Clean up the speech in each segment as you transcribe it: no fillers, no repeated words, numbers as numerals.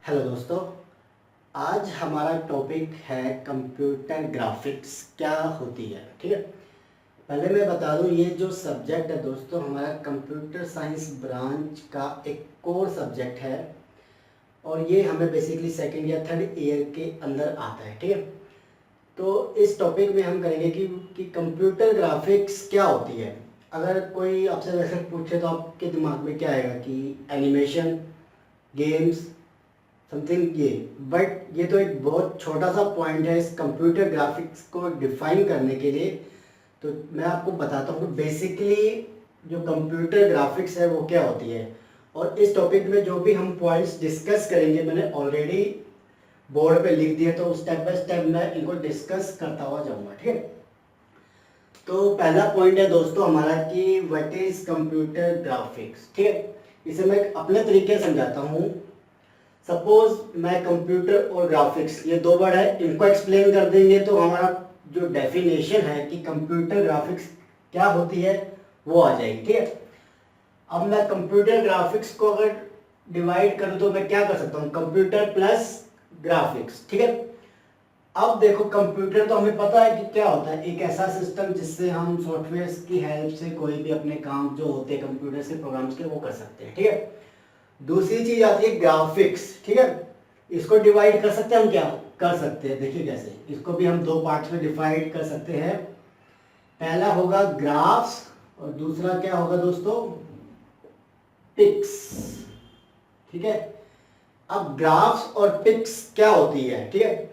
Hello दोस्तों, आज हमारा टॉपिक है कंप्यूटर ग्राफिक्स क्या होती है। ठीक है, पहले मैं बता दूं ये जो सब्जेक्ट है दोस्तों हमारा कंप्यूटर साइंस ब्रांच का एक कोर सब्जेक्ट है और ये हमें बेसिकली सेकेंड या थर्ड ईयर के अंदर आता है। ठीक है, तो इस टॉपिक में हम करेंगे कि कंप्यूटर ग्राफिक्स क्या होती है। अगर कोई आपसे वैसे पूछे तो आपके दिमाग में क्या आएगा कि एनिमेशन, गेम्स, समथिंग ये। बट ये तो एक बहुत छोटा सा पॉइंट है इस कंप्यूटर ग्राफिक्स को डिफाइन करने के लिए। तो मैं आपको बताता हूँ बेसिकली जो कंप्यूटर ग्राफिक्स है वो क्या होती है। और इस टॉपिक में जो भी हम पॉइंट्स डिस्कस करेंगे मैंने ऑलरेडी बोर्ड पे लिख दिए, तो स्टेप बाय स्टेप मैं इनको डिस्कस करता हुआ जाऊँगा। ठीक है, तो पहला पॉइंट है दोस्तों हमारा कि व्हाट इज कंप्यूटर ग्राफिक्स। ठीक है, इसे मैं अपने तरीके से समझाता हूँ। सपोज मैं कंप्यूटर और ग्राफिक्स ये दो वर्ड है, इनको एक्सप्लेन कर देंगे तो हमारा जो डेफिनेशन है कि कंप्यूटर ग्राफिक्स क्या होती है वो आ जाएगी। ठीक है, अब मैं कंप्यूटर ग्राफिक्स को अगर डिवाइड करूं तो मैं क्या कर सकता हूं, कंप्यूटर प्लस ग्राफिक्स। ठीक है, अब देखो कंप्यूटर तो हमें पता है कि क्या होता है, एक ऐसा सिस्टम जिससे हम सॉफ्टवेयर की हेल्प से कोई भी अपने काम जो होते हैं कंप्यूटर से प्रोग्राम्स के वो कर सकते हैं। ठीक है, दूसरी चीज आती है ग्राफिक्स। ठीक है, इसको डिवाइड कर सकते हैं हम, क्या कर सकते हैं, देखिए कैसे। इसको भी हम दो पार्ट्स में डिवाइड कर सकते हैं। पहला होगा ग्राफ्स और दूसरा क्या होगा दोस्तों, पिक्स। ठीक है, अब ग्राफ्स और पिक्स क्या होती है। ठीक है,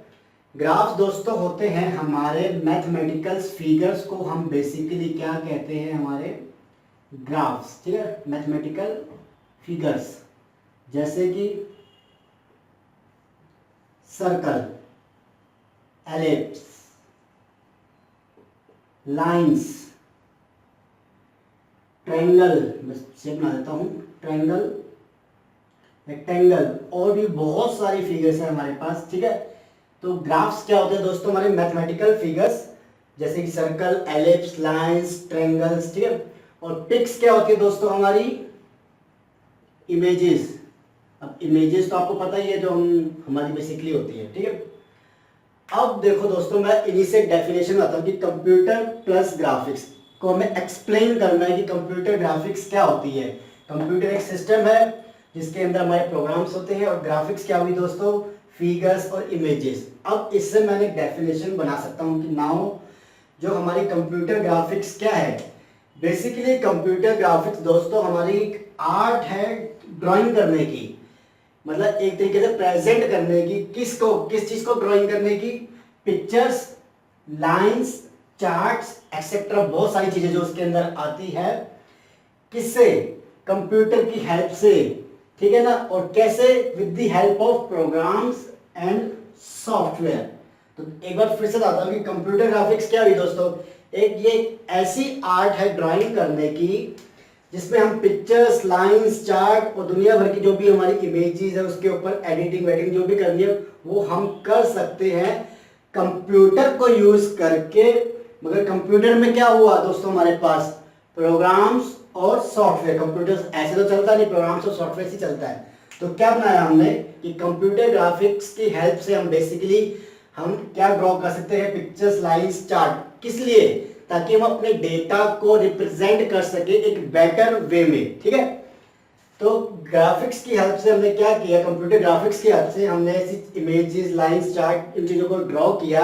ग्राफ्स दोस्तों होते हैं हमारे मैथमेटिकल फिगर्स को हम बेसिकली क्या कहते हैं, हमारे ग्राफ्स। ठीक है, मैथमेटिकल फिगर्स जैसे कि सर्कल, एलिप्स, लाइंस, ट्रायंगल, बस शेप बना देता हूं, ट्रायंगल, रेक्टेंगल, और भी बहुत सारी फिगर्स हैं हमारे पास। ठीक है, तो ग्राफ्स क्या होते हैं दोस्तों, हमारे मैथमेटिकल फिगर्स जैसे कि सर्कल, एलिप्स, लाइंस, ट्रायंगल्स। ठीक है, और पिक्स क्या होती है दोस्तों, हमारी इमेजेस। अब इमेजेस तो आपको पता ही है जो हमारी बेसिकली होती है। ठीक है, अब देखो दोस्तों मैं इन्हीं से डेफिनेशन आता हूँ कि कंप्यूटर प्लस ग्राफिक्स को हमें एक्सप्लेन करना है कि कंप्यूटर ग्राफिक्स क्या होती है। कंप्यूटर एक सिस्टम है जिसके अंदर हमारे प्रोग्राम्स होते हैं और ग्राफिक्स क्या हुई दोस्तों, फिगर्स और इमेजेस। अब इससे मैंने डेफिनेशन बना सकता हूँ कि नाउ जो हमारी कंप्यूटर ग्राफिक्स क्या है। बेसिकली कंप्यूटर ग्राफिक्स दोस्तों हमारी एक आर्ट है ड्राइंग करने की, मतलब एक तरीके से प्रेजेंट करने की, किसको, किस चीज को ड्राइंग करने की, पिक्चर्स, लाइंस, चार्ट्स एक्सेट्रा, बहुत सारी चीजें जो उसके अंदर आती है, किससे, कंप्यूटर की हेल्प से। ठीक है ना, और कैसे, with the help of programs and software. तो एक बार फिर से बताता हूं कि कंप्यूटर ग्राफिक्स क्या हुई दोस्तों, एक ये ऐसी आर्ट है ड्राइंग करने की जिसमें हम पिक्चर्स, लाइंस, चार्ट और दुनिया भर की जो भी हमारी इमेजेस है उसके ऊपर एडिटिंग वेडिटिंग जो भी करनी है वो हम कर सकते हैं कंप्यूटर को यूज करके। मगर कंप्यूटर में क्या हुआ दोस्तों, हमारे पास प्रोग्राम्स और सॉफ्टवेयर। कंप्यूटर ऐसे तो चलता नहीं, प्रोग्राम्स और सॉफ्टवेयर से चलता है। तो क्या बनाया हमने कि कंप्यूटर ग्राफिक्स की हेल्प से हम बेसिकली हम क्या ड्रॉ कर सकते हैं, पिक्चर्स, लाइंस, चार्ट। किस लिए, ताकि हम अपने डेटा को रिप्रेजेंट कर सके एक बेटर वे में। ठीक है, तो ग्राफिक्स की हेल्प से हमने क्या किया, कंप्यूटर ग्राफिक्स की हेल्प से हमने ऐसी इमेजेस, लाइंस, चार्ट, इन चीजों को ड्रॉ किया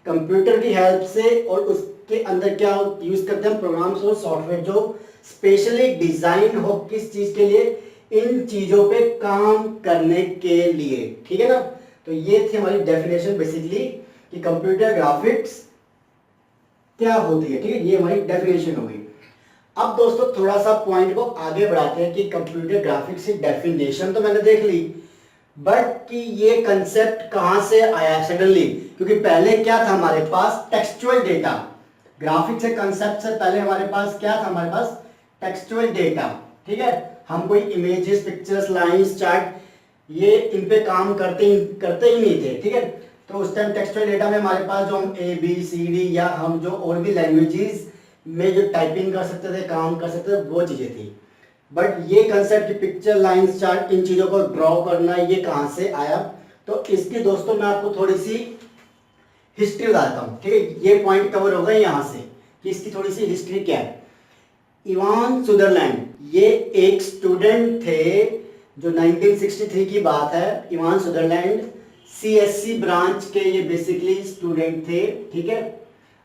कंप्यूटर की हेल्प से। और उसके अंदर क्या यूज करते हैं, प्रोग्राम्स और सॉफ्टवेयर जो स्पेशली डिजाइन हो किस चीज के लिए, इन चीजों पे काम करने के लिए। ठीक है ना, तो ये थी हमारी डेफिनेशन बेसिकली कि कंप्यूटर ग्राफिक्स क्या होती है। ठीक है, ये हमारी डेफिनेशन हो गई। अब दोस्तों थोड़ा सा पॉइंट को आगे बढ़ाते हैं कि कंप्यूटर ग्राफिक्स की डेफिनेशन तो मैंने देख ली, बट कि ये कंसेप्ट कहां से आया सडनली, क्योंकि पहले क्या था हमारे पास, टेक्सचुअल डेटा। ग्राफिक्स के कंसेप्ट से पहले हमारे पास क्या था, हमारे पास टेक्सचुअल डेटा। ठीक है, हम कोई इमेजेस, पिक्चर्स, लाइंस, चार्ट ये इन पे काम करते ही नहीं थे। ठीक है, तो उस टाइम टेक्सचुअल डेटा में हमारे पास जो हम ए बी सी डी या हम जो और भी लैंग्वेजेस में जो टाइपिंग कर सकते थे, काम कर सकते थे, वो चीजें थी। बट ये कंसेप्ट की पिक्चर, लाइंस, चार्ट, इन चीज़ों को ड्रॉ करना ये कहाँ से आया, तो इसकी दोस्तों मैं आपको थोड़ी सी हिस्ट्री बताता हूँ, ठीक है। ये पॉइंट कवर होगा यहाँ से कि इसकी थोड़ी सी हिस्ट्री क्या है। इवान सुदरलैंड ये एक स्टूडेंट थे, जो 1963 की बात है। इवान सुदरलैंड सीएससी ब्रांच के ये बेसिकली स्टूडेंट थे, ठीक है।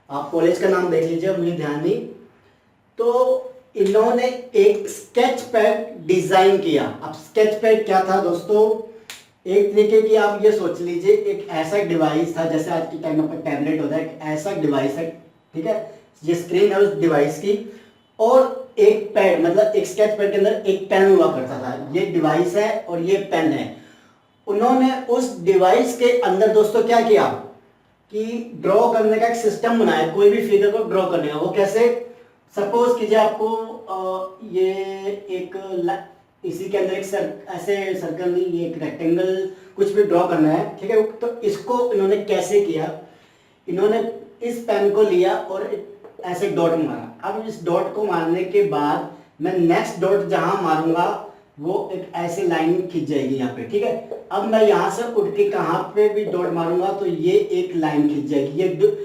आप कॉलेज का नाम देख लीजिए, मुझे ध्यान नहीं। तो इन्होंने एक स्केच पैड डिजाइन किया। अब स्केच पैड क्या था दोस्तों, एक तरीके की आप ये सोच लीजिए, एक ऐसा डिवाइस था जैसे आज के टाइम में टैबलेट होता है, एक ऐसा डिवाइस है, ठीक है। ये स्क्रीन है उस डिवाइस की, और एक पैड, मतलब एक स्केच पैड के अंदर एक पेन हुआ करता था। ये डिवाइस है और ये पेन है। उन्होंने उस डिवाइस के अंदर दोस्तों क्या किया कि ड्रॉ करने का एक सिस्टम बनाया, कोई भी फिगर को ड्रॉ करने का। वो कैसे, सपोज कीजिए आपको ये एक इसी के अंदर एक ऐसे सर्कल नहीं, ये एक रेक्टेंगल कुछ भी ड्रॉ करना है, ठीक है। तो इसको इन्होंने कैसे किया, इन्होंने इस पेन को लिया और ऐसे डॉट मारा। अब इस डॉट को मारने के बाद मैं नेक्स्ट डॉट जहां मारूंगा वो एक ऐसे लाइन खींच जाएगी यहाँ पे, ठीक है। अब मैं यहाँ से उठ के कहाँ पे भी डॉट मारूंगा तो ये एक लाइन खींच जाएगी। ये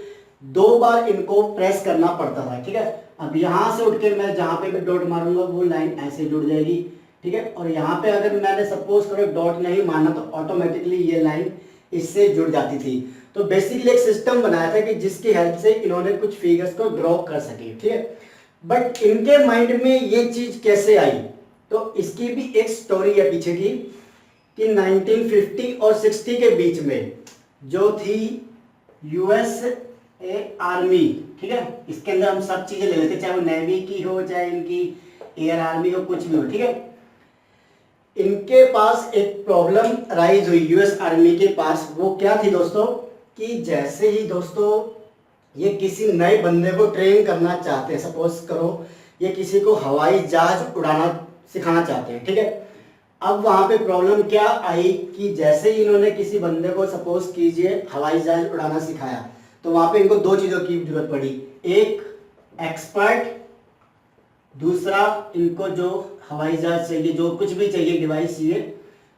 दो बार इनको प्रेस करना पड़ता था, ठीक है। अब यहाँ से उठ के मैं जहाँ पे भी डॉट मारूंगा वो लाइन ऐसे जुड़ जाएगी, ठीक है। और यहाँ पे अगर मैंने सपोज करो डॉट नहीं मारना तो ऑटोमेटिकली ये लाइन इससे जुड़ जाती थी। तो बेसिकली एक सिस्टम बनाया था कि जिसकी हेल्प से इन्होंने कुछ फिगर्स को ड्रॉ कर सके, ठीक है। बट इनके माइंड में ये चीज कैसे आई, तो इसकी भी एक स्टोरी है पीछे की, कि 1950 और 60 के बीच में जो थी यूएस आर्मी, ठीक है। इसके अंदर हम सब चीजें ले लेते, चाहे वो नेवी की हो, चाहे इनकी एयर आर्मी हो, कुछ भी हो, ठीक है। इनके पास एक प्रॉब्लम राइज हुई यूएस आर्मी के पास। वो क्या थी दोस्तों, कि जैसे ही दोस्तों ये किसी नए बंदे को ट्रेन करना चाहते हैं, सपोज करो ये किसी को हवाई जहाज उड़ाना सिखाना चाहते हैं, ठीक है। अब वहां पे प्रॉब्लम क्या आई कि जैसे ही इन्होंने किसी बंदे को सपोज कीजिए हवाई जहाज उड़ाना सिखाया, तो वहां पे इनको दो चीजों की जरूरत पड़ी, एक एक्सपर्ट, दूसरा इनको जो हवाई जहाज चाहिए, जो कुछ भी चाहिए, डिवाइस चाहिए,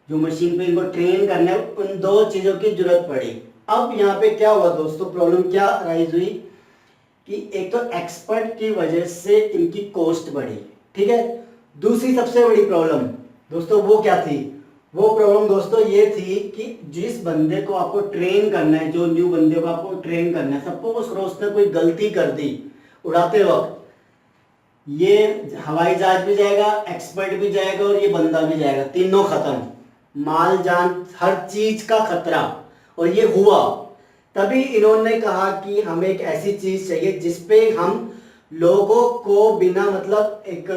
जो मशीन पे इनको ट्रेन करना है, उन दो चीजों की जरूरत पड़ी। अब यहाँ पे क्या हुआ दोस्तों, प्रॉब्लम क्या राइज हुई कि एक तो एक्सपर्ट की वजह से इनकी कॉस्ट बढ़ी, ठीक है। दूसरी सबसे बड़ी प्रॉब्लम दोस्तों वो क्या थी, वो प्रॉब्लम दोस्तों ये थी कि जिस बंदे को आपको ट्रेन करना है, जो न्यू बंदे को आपको ट्रेन करना है, सपोज उसने कोई गलती कर दी उड़ाते वक्त, ये हवाई जहाज भी जाएगा, एक्सपर्ट भी जाएगा और ये बंदा भी जाएगा, तीनों खत्म, माल जान हर चीज का खतरा। और ये हुआ तभी इन्होंने कहा कि हमें एक ऐसी चीज चाहिए जिसपे हम लोगों को बिना, मतलब एक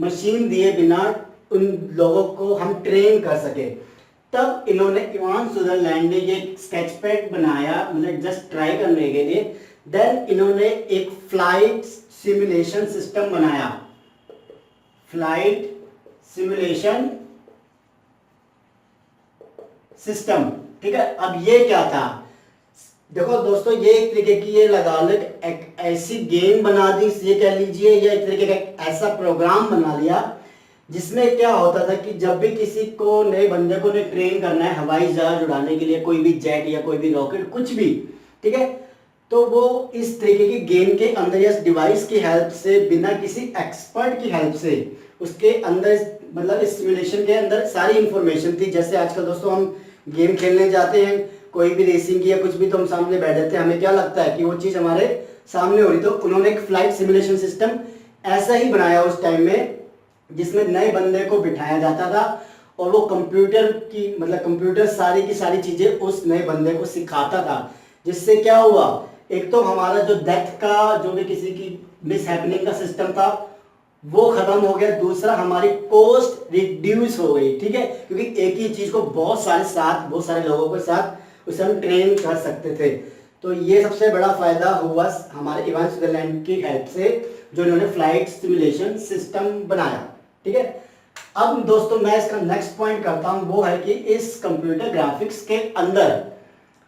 मशीन दिए बिना उन लोगों को हम ट्रेन कर सके। तब इन्होंने इवान सुदरलैंड ने ये स्केच पैड बनाया, मतलब जस्ट ट्राई करने के लिए। देन इन्होंने एक फ्लाइट सिमुलेशन सिस्टम बनाया, फ्लाइट सिमुलेशन सिस्टम, ठीक है। अब ये क्या था, देखो दोस्तों ये एक तरीके की, ये लगा लो एक ऐसी गेम बना दी, ये कह लीजिए, या एक तरीके का ऐसा प्रोग्राम बना लिया जिसमें क्या होता था कि जब भी किसी को, नए बंदे को ट्रेन करना है हवाई जहाज उड़ाने के लिए, कोई भी जेट या कोई भी रॉकेट कुछ भी, ठीक है, तो वो इस तरीके की गेम के अंदर या डिवाइस की हेल्प से, बिना किसी एक्सपर्ट की हेल्प से, उसके अंदर, मतलब इस सिमुलेशन के अंदर सारी इंफॉर्मेशन थी। जैसे आजकल दोस्तों हम गेम खेलने जाते हैं, कोई भी रेसिंग की या कुछ भी, तो हम सामने बैठ जाते हैं, हमें क्या लगता है कि वो चीज़ हमारे सामने हो रही। तो उन्होंने एक फ्लाइट सिमुलेशन सिस्टम ऐसा ही बनाया उस टाइम में, जिसमें नए बंदे को बिठाया जाता था और वो कंप्यूटर की, मतलब कंप्यूटर सारी की सारी चीज़ें उस नए बंदे को सिखाता था। जिससे क्या हुआ, एक तो हमारा जो डेथ का, जो भी किसी की मिस हैपनिंग का सिस्टम था वो खत्म हो गया, दूसरा हमारी कॉस्ट रिड्यूस हो गई, ठीक है, क्योंकि एक ही चीज को बहुत सारे लोगों के साथ उसे हम ट्रेन कर सकते थे। तो ये सबसे बड़ा फायदा हुआ हमारे इवान सुदरलैंड की हेल्प से, जो इन्होंने फ्लाइट सिमुलेशन सिस्टम बनाया, ठीक है। अब दोस्तों मैं इसका नेक्स्ट पॉइंट करता हूं, वो है कि इस कंप्यूटर ग्राफिक्स के अंदर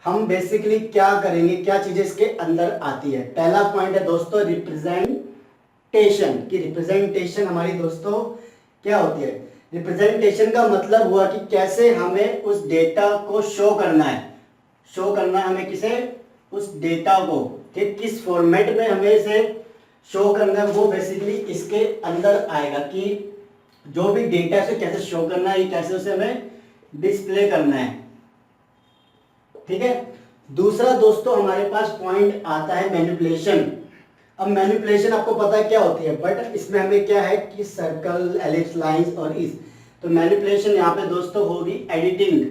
हम बेसिकली क्या करेंगे, क्या चीजें इसके अंदर आती है। पहला पॉइंट है दोस्तों रिप्रेजेंटेशन की। रिप्रेजेंटेशन हमारी दोस्तों क्या होती है? रिप्रेजेंटेशन का मतलब हुआ कि कैसे हमें उस डेटा को शो करना है, शो करना है हमें किसे? उस डेटा को, ठीक, किस फॉर्मेट में हमें इसे शो करना है, वो बेसिकली इसके अंदर आएगा कि जो भी डेटा से कैसे शो करना है, कैसे उसे हमें डिस्प्ले करना है, ठीक है। दूसरा दोस्तों हमारे पास पॉइंट आता है मैनिपुलेशन। अब मैनिपुलेशन आपको पता है क्या होती है, बट इसमें हमें क्या है कि सर्कल, एलिप्स, लाइंस और इस, तो मैनिपुलेशन यहाँ पे दोस्तों होगी एडिटिंग,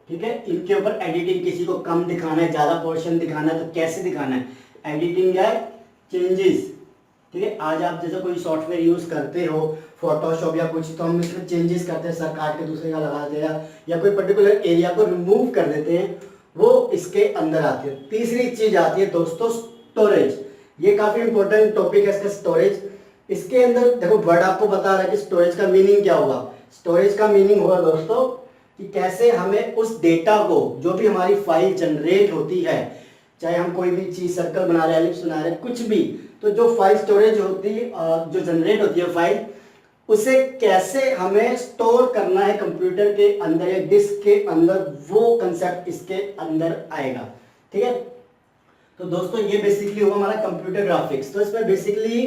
ठीक है। इनके ऊपर एडिटिंग, किसी को कम दिखाना है, ज्यादा पोर्शन दिखाना है तो कैसे दिखाना है, एडिटिंग या चेंजेस, ठीक है। आज आप जैसे कोई सॉफ्टवेयर यूज करते हो, फोटोशॉप या कुछ, तो हम इसमें चेंजेस करते हैं, सर काट के दूसरे का लगा देते हैं या कोई पर्टिकुलर एरिया को रिमूव कर देते हैं, वो इसके अंदर आती है। तीसरी चीज आती है दोस्तों स्टोरेज। ये काफी इंपॉर्टेंट टॉपिक है इसका, स्टोरेज। इसके अंदर देखो वर्ड आपको बता रहा है कि स्टोरेज का मीनिंग क्या होगा। स्टोरेज का मीनिंग होगा दोस्तों कि कैसे हमें उस डेटा को, जो भी हमारी फाइल जनरेट होती है, चाहे हम कोई भी चीज सर्कल बना रहे हैं, एलिप्स बना रहे हैं, कुछ भी, तो जो फाइल स्टोरेज होती है, जो जनरेट होती है फाइल, उसे कैसे हमें स्टोर करना है कंप्यूटर के अंदर या डिस्क के अंदर, वो कंसेप्ट इसके अंदर आएगा, ठीक है। तो दोस्तों ये बेसिकली हुआ हमारा कंप्यूटर ग्राफिक्स। तो इसमें बेसिकली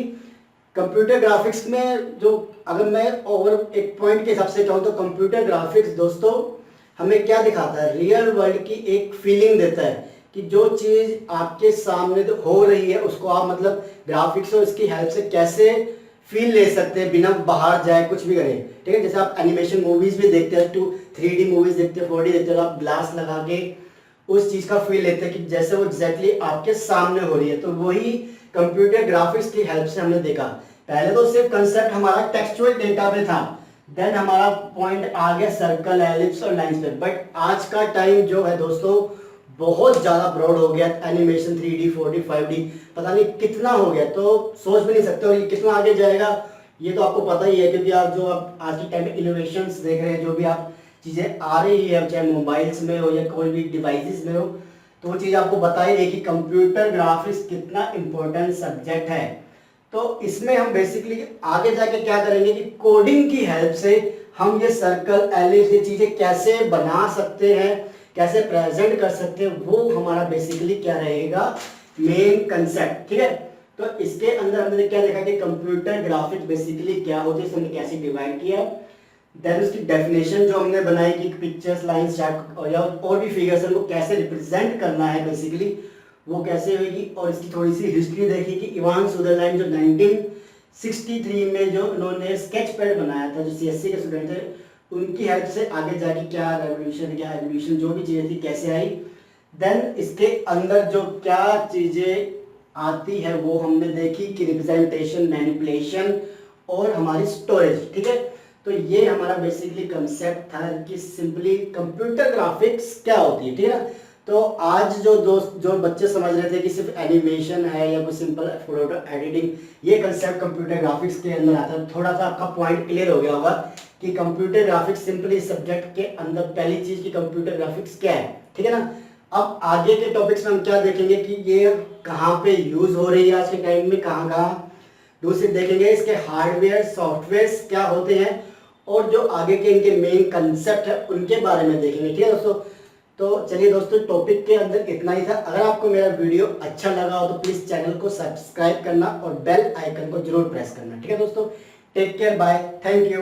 कंप्यूटर ग्राफिक्स में जो, अगर मैं ओवर एक पॉइंट के हिसाब से कहूँ तो कंप्यूटर ग्राफिक्स दोस्तों हमें क्या दिखाता है, रियल वर्ल्ड की एक फीलिंग देता है कि जो चीज आपके सामने तो हो रही है उसको आप मतलब ग्राफिक्स और इसकी हेल्प से कैसे फील ले सकते हैं बिना बाहर जाए कुछ भी करें, ठीक है। जैसे आप एनिमेशन मूवीज भी देखते हैं, 3D मूवीज देखते हैं, 4D देखते हैं, तो आप ग्लास लगा के उस चीज का फील लेते हैं कि जैसे वो एग्जैक्टली आपके सामने हो रही है। तो वही कंप्यूटर ग्राफिक्स की हेल्प से हमने देखा। पहले तो सिर्फ कंसेप्ट हमारा टेक्सचुअल डेटा पे था, देन हमारा पॉइंट आ गया सर्कल, एलिप्स और लाइंस पे, बट आज का टाइम जो है दोस्तों बहुत ज्यादा ब्रॉड हो गया। एनिमेशन 3D 4D 5D पता नहीं कितना हो गया, तो सोच भी नहीं सकते। और ये कितना आगे जाएगा ये तो आपको पता ही है, क्योंकि आप जो आप आज की टाइम में इनोवेशंस देख रहे हैं, जो भी आप चीजें आ रही है, चाहे मोबाइल्स में हो या कोई भी डिवाइसेस में हो, तो वो चीज आपको बता ही रही कि कंप्यूटर ग्राफिक्स कितना इंपॉर्टेंट सब्जेक्ट है। तो इसमें हम बेसिकली आगे जाके क्या करेंगे कि कोडिंग की हेल्प से हम ये सर्कल, एलिप्स, ये चीजें कैसे बना सकते हैं, कैसे प्रेजेंट कर सकते हैं, वो हमारा बेसिकली क्या रहेगा, मेन कंसेप्ट, ठीक है। तो इसके अंदर हमने क्या देखा कि कंप्यूटर ग्राफिक्स बेसिकली क्या होती है, हमने कैसे डिवाइड किया, देन उसकी डेफिनेशन जो हमने बनाई कि पिक्चर्स, लाइंस, चार्ट और भी फिगर्स को कैसे रिप्रेजेंट करना है बेसिकली, वो कैसे होगी। और इसकी थोड़ी सी हिस्ट्री देखी कि इवान सुदरलैंड जो 1963 में जो उन्होंने स्केच पैड बनाया था, जो CSC के स्टूडेंट थे, उनकी हेल्प से आगे जाके क्या रेवोल्यूशन, क्या एवोल्यूशन, जो भी चीजें थी कैसे आई। देन इसके अंदर जो क्या चीजें आती है वो हमने देखी कि रिप्रेजेंटेशन, मैनिपुलेशन और हमारी स्टोरेज, ठीक है। तो ये हमारा बेसिकली कंसेप्ट था कि सिंपली कंप्यूटर ग्राफिक्स क्या होती है, ठीक है ना। तो आज जो दोस्त, जो बच्चे समझ रहे थे कि सिर्फ एनिमेशन है या कोई सिंपल फोटो एडिटिंग, ये कंसेप्ट कंप्यूटर ग्राफिक्स के अंदर आता है। थोड़ा सा आपका पॉइंट क्लियर हो गया होगा कि कंप्यूटर ग्राफिक्स सिंपली सब्जेक्ट के अंदर पहली चीज की कंप्यूटर ग्राफिक्स क्या है, ठीक है ना। अब आगे के टॉपिक्स में हम क्या देखेंगे कि ये कहाँ पे यूज हो रही है आज के टाइम में, कहाँ कहाँ। दूसरी देखेंगे इसके हार्डवेयर, सॉफ्टवेयर क्या होते हैं, और जो आगे के इनके मेन कंसेप्ट है उनके बारे में देखेंगे, ठीक है दोस्तों। तो चलिए दोस्तों, टॉपिक के अंदर इतना ही था। अगर आपको मेरा वीडियो अच्छा लगा हो तो प्लीज चैनल को सब्सक्राइब करना और बेल आइकन को जरूर प्रेस करना, ठीक है दोस्तों। Take care, bye, thank you.